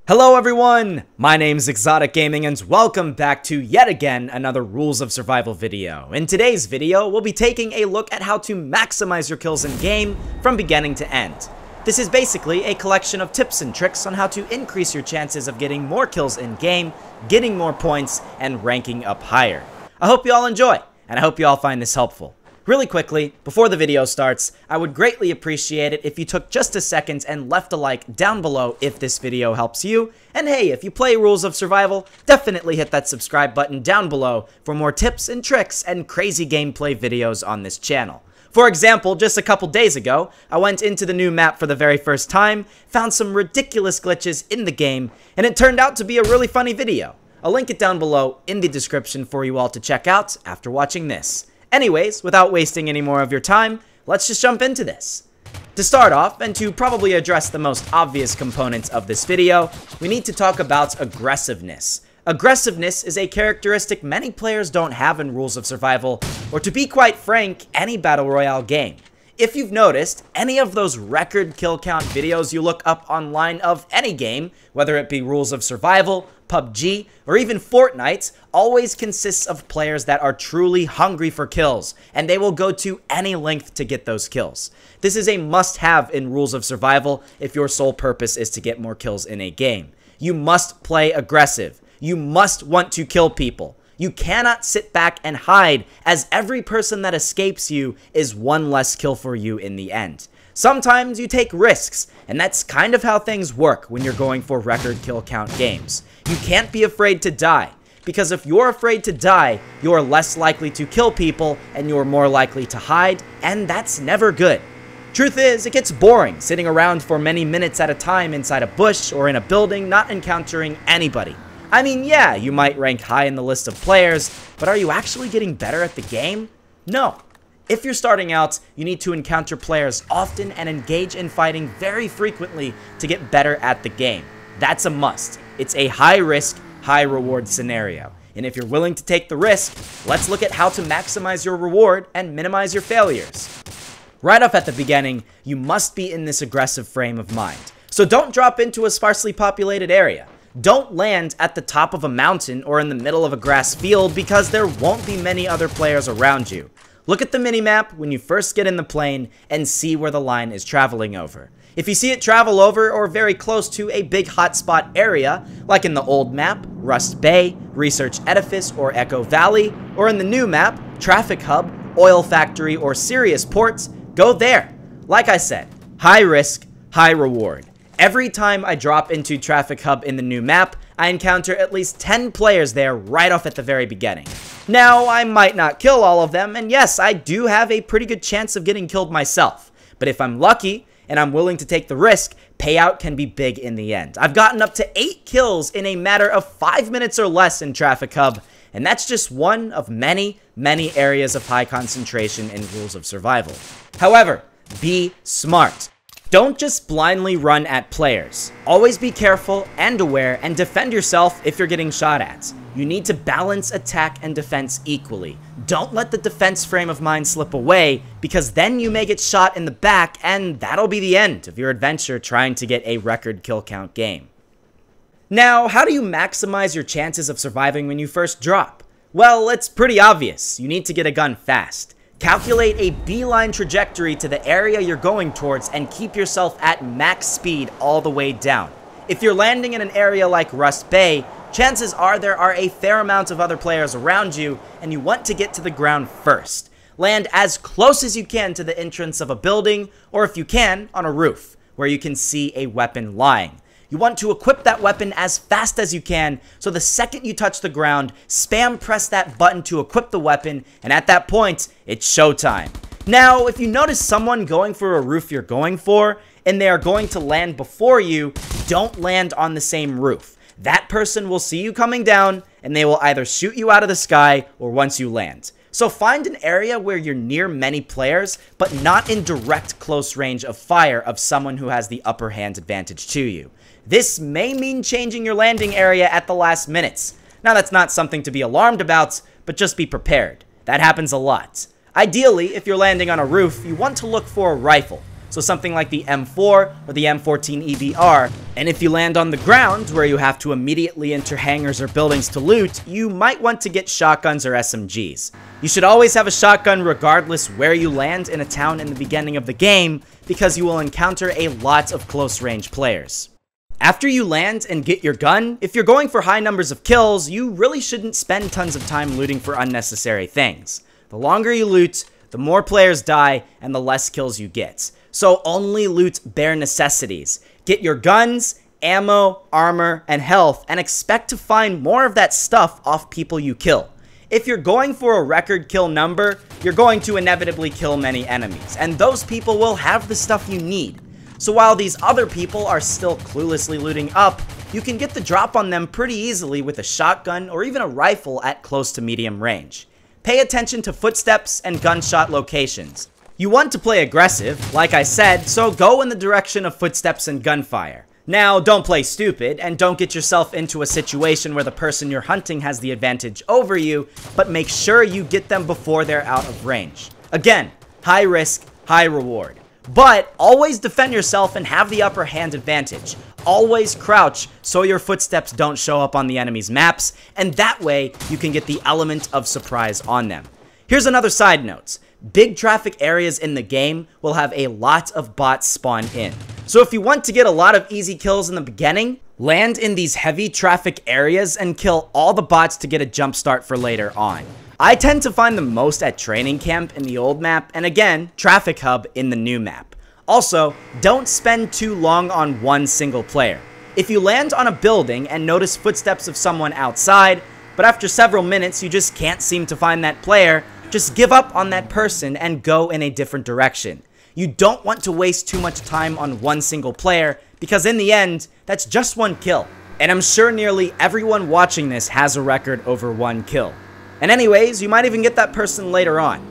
Hello everyone, my name's ExxotikGaming and welcome back to yet again another Rules of Survival video. In today's video, we'll be taking a look at how to maximize your kills in game from beginning to end. This is basically a collection of tips and tricks on how to increase your chances of getting more kills in game, getting more points, and ranking up higher. I hope you all enjoy, and I hope you all find this helpful. Really quickly, before the video starts, I would greatly appreciate it if you took just a second and left a like down below if this video helps you. And hey, if you play Rules of Survival, definitely hit that subscribe button down below for more tips and tricks and crazy gameplay videos on this channel. For example, just a couple days ago, I went into the new map for the very first time, found some ridiculous glitches in the game, and it turned out to be a really funny video. I'll link it down below in the description for you all to check out after watching this. Anyways, without wasting any more of your time, let's just jump into this. To start off, and to probably address the most obvious components of this video, we need to talk about aggressiveness. Aggressiveness is a characteristic many players don't have in Rules of Survival, or to be quite frank, any Battle Royale game. If you've noticed, any of those record kill count videos you look up online of any game, whether it be Rules of Survival, PUBG, or even Fortnite, always consists of players that are truly hungry for kills, and they will go to any length to get those kills. This is a must-have in Rules of Survival if your sole purpose is to get more kills in a game. You must play aggressive. You must want to kill people. You cannot sit back and hide, as every person that escapes you is one less kill for you in the end. Sometimes you take risks, and that's kind of how things work when you're going for record kill count games. You can't be afraid to die, because if you're afraid to die, you're less likely to kill people, and you're more likely to hide, and that's never good. Truth is, it gets boring sitting around for many minutes at a time inside a bush or in a building not encountering anybody. I mean, yeah, you might rank high in the list of players, but are you actually getting better at the game? No. If you're starting out, you need to encounter players often and engage in fighting very frequently to get better at the game. That's a must. It's a high-risk, high-reward scenario. And if you're willing to take the risk, let's look at how to maximize your reward and minimize your failures. Right off at the beginning, you must be in this aggressive frame of mind. So don't drop into a sparsely populated area. Don't land at the top of a mountain or in the middle of a grass field because there won't be many other players around you. Look at the minimap when you first get in the plane and see where the line is traveling over. If you see it travel over or very close to a big hotspot area, like in the old map, Rust Bay, Research Edifice, or Echo Valley, or in the new map, Traffic Hub, Oil Factory, or Sirius Ports, go there. Like I said, high risk, high reward. Every time I drop into Traffic Hub in the new map, I encounter at least 10 players there right off at the very beginning. Now, I might not kill all of them, and yes, I do have a pretty good chance of getting killed myself. But if I'm lucky, and I'm willing to take the risk, payout can be big in the end. I've gotten up to 8 kills in a matter of 5 minutes or less in Traffic Hub, and that's just one of many, many areas of high concentration in Rules of Survival. However, be smart. Don't just blindly run at players. Always be careful and aware and defend yourself if you're getting shot at. You need to balance attack and defense equally. Don't let the defense frame of mind slip away, because then you may get shot in the back and that'll be the end of your adventure trying to get a record kill count game. Now, how do you maximize your chances of surviving when you first drop? Well, it's pretty obvious. You need to get a gun fast. Calculate a beeline trajectory to the area you're going towards and keep yourself at max speed all the way down. If you're landing in an area like Rust Bay, chances are there are a fair amount of other players around you, and you want to get to the ground first. Land as close as you can to the entrance of a building, or if you can, on a roof, where you can see a weapon lying. You want to equip that weapon as fast as you can, so the second you touch the ground, spam press that button to equip the weapon, and at that point, it's showtime. Now, if you notice someone going for a roof you're going for, and they are going to land before you, don't land on the same roof. That person will see you coming down, and they will either shoot you out of the sky, or once you land. So find an area where you're near many players, but not in direct close range of fire of someone who has the upper hand advantage to you. This may mean changing your landing area at the last minutes. Now, that's not something to be alarmed about, but just be prepared. That happens a lot. Ideally, if you're landing on a roof, you want to look for a rifle. so something like the M4 or the M14 EBR. And if you land on the ground, where you have to immediately enter hangars or buildings to loot, you might want to get shotguns or SMGs. You should always have a shotgun regardless where you land in a town in the beginning of the game, because you will encounter a lot of close-range players. After you land and get your gun, if you're going for high numbers of kills, you really shouldn't spend tons of time looting for unnecessary things. The longer you loot, the more players die, and the less kills you get. So only loot bare necessities. Get your guns, ammo, armor, and health, and expect to find more of that stuff off people you kill. If you're going for a record kill number, you're going to inevitably kill many enemies, and those people will have the stuff you need. So while these other people are still cluelessly looting up, you can get the drop on them pretty easily with a shotgun or even a rifle at close to medium range. Pay attention to footsteps and gunshot locations. You want to play aggressive, like I said, so go in the direction of footsteps and gunfire. Now, don't play stupid, and don't get yourself into a situation where the person you're hunting has the advantage over you, but make sure you get them before they're out of range. Again, high risk, high reward. But always defend yourself and have the upper hand advantage. Always crouch so your footsteps don't show up on the enemy's maps, and that way you can get the element of surprise on them. Here's another side note. Big traffic areas in the game will have a lot of bots spawn in. So if you want to get a lot of easy kills in the beginning, land in these heavy traffic areas and kill all the bots to get a jump start for later on. I tend to find the most at Training Camp in the old map, and again, Traffic Hub in the new map. Also, don't spend too long on one single player. If you land on a building and notice footsteps of someone outside, but after several minutes you just can't seem to find that player, just give up on that person and go in a different direction. You don't want to waste too much time on one single player, because in the end, that's just one kill. And I'm sure nearly everyone watching this has a record over one kill. And anyways, you might even get that person later on.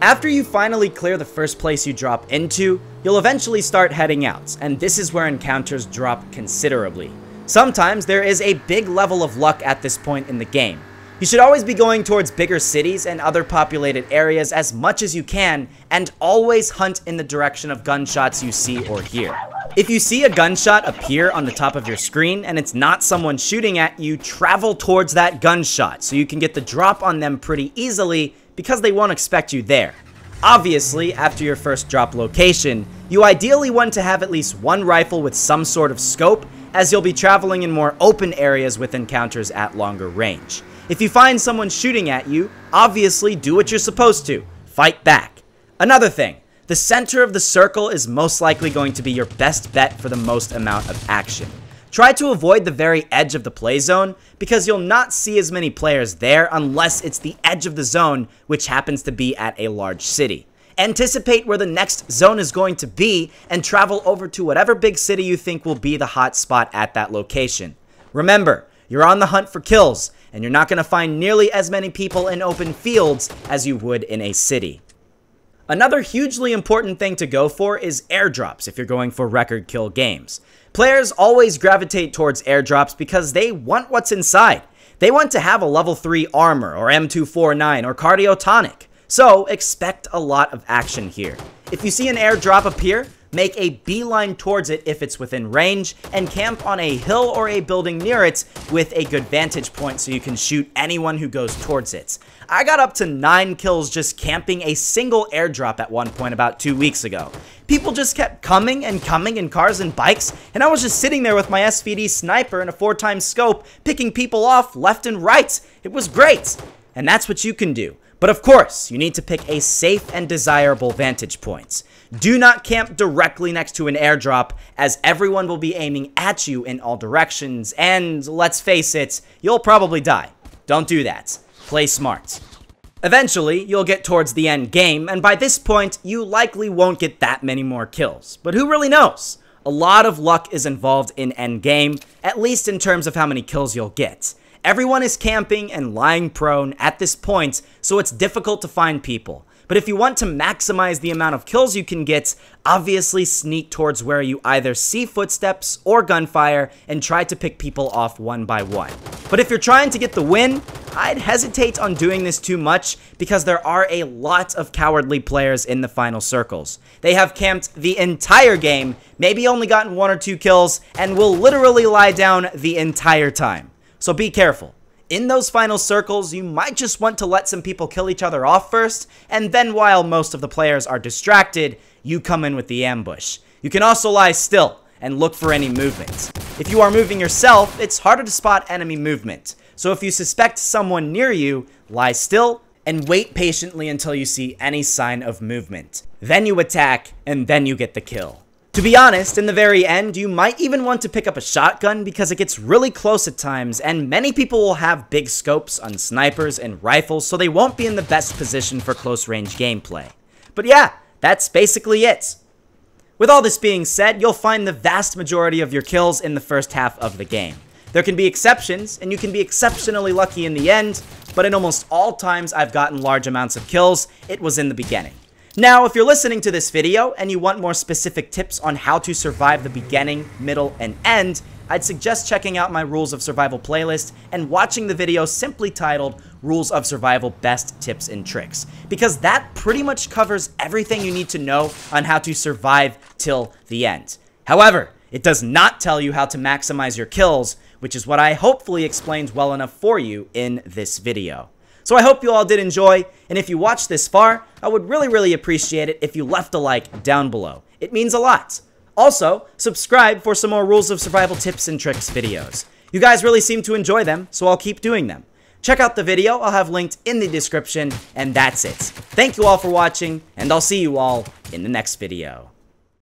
After you finally clear the first place you drop into, you'll eventually start heading out, and this is where encounters drop considerably. Sometimes there is a big level of luck at this point in the game. You should always be going towards bigger cities and other populated areas as much as you can, and always hunt in the direction of gunshots you see or hear. If you see a gunshot appear on the top of your screen and it's not someone shooting at you, travel towards that gunshot so you can get the drop on them pretty easily, because they won't expect you there. Obviously, after your first drop location, you ideally want to have at least one rifle with some sort of scope, as you'll be traveling in more open areas with encounters at longer range. If you find someone shooting at you, obviously do what you're supposed to. Fight back. Another thing, the center of the circle is most likely going to be your best bet for the most amount of action. Try to avoid the very edge of the play zone, because you'll not see as many players there unless it's the edge of the zone, which happens to be at a large city. Anticipate where the next zone is going to be and travel over to whatever big city you think will be the hot spot at that location. Remember, you're on the hunt for kills, and you're not going to find nearly as many people in open fields as you would in a city. Another hugely important thing to go for is airdrops if you're going for record kill games. Players always gravitate towards airdrops because they want what's inside. They want to have a level 3 armor or M249 or cardio tonic. So expect a lot of action here. If you see an airdrop appear, make a beeline towards it if it's within range, and camp on a hill or a building near it with a good vantage point so you can shoot anyone who goes towards it. I got up to 9 kills just camping a single airdrop at one point about 2 weeks ago. People just kept coming in cars and bikes, and I was just sitting there with my SVD sniper and a 4x scope, picking people off left and right. It was great, and that's what you can do. But of course, you need to pick a safe and desirable vantage point. Do not camp directly next to an airdrop, as everyone will be aiming at you in all directions, and let's face it, you'll probably die. Don't do that. Play smart. Eventually, you'll get towards the end game, and by this point, you likely won't get that many more kills. But who really knows? A lot of luck is involved in end game, at least in terms of how many kills you'll get. Everyone is camping and lying prone at this point, so it's difficult to find people. But if you want to maximize the amount of kills you can get, obviously sneak towards where you either see footsteps or gunfire and try to pick people off one by one. But if you're trying to get the win, I'd hesitate on doing this too much because there are a lot of cowardly players in the final circles. They have camped the entire game, maybe only gotten 1 or 2 kills, and will literally lie down the entire time. So be careful. In those final circles, you might just want to let some people kill each other off first, and then while most of the players are distracted, you come in with the ambush. You can also lie still and look for any movement. If you are moving yourself, it's harder to spot enemy movement. So if you suspect someone near you, lie still and wait patiently until you see any sign of movement. Then you attack, and then you get the kill. To be honest, in the very end, you might even want to pick up a shotgun because it gets really close at times, and many people will have big scopes on snipers and rifles, so they won't be in the best position for close-range gameplay. But yeah, that's basically it. With all this being said, you'll find the vast majority of your kills in the first half of the game. There can be exceptions, and you can be exceptionally lucky in the end, but in almost all times I've gotten large amounts of kills, it was in the beginning. Now, if you're listening to this video and you want more specific tips on how to survive the beginning, middle, and end, I'd suggest checking out my Rules of Survival playlist and watching the video simply titled Rules of Survival Best Tips and Tricks, because that pretty much covers everything you need to know on how to survive till the end. However, it does not tell you how to maximize your kills, which is what I hopefully explained well enough for you in this video. So I hope you all did enjoy, and if you watched this far, I would really appreciate it if you left a like down below. It means a lot. Also, subscribe for some more Rules of Survival tips and tricks videos. You guys really seem to enjoy them, so I'll keep doing them. Check out the video I'll have linked in the description, and that's it. Thank you all for watching, and I'll see you all in the next video.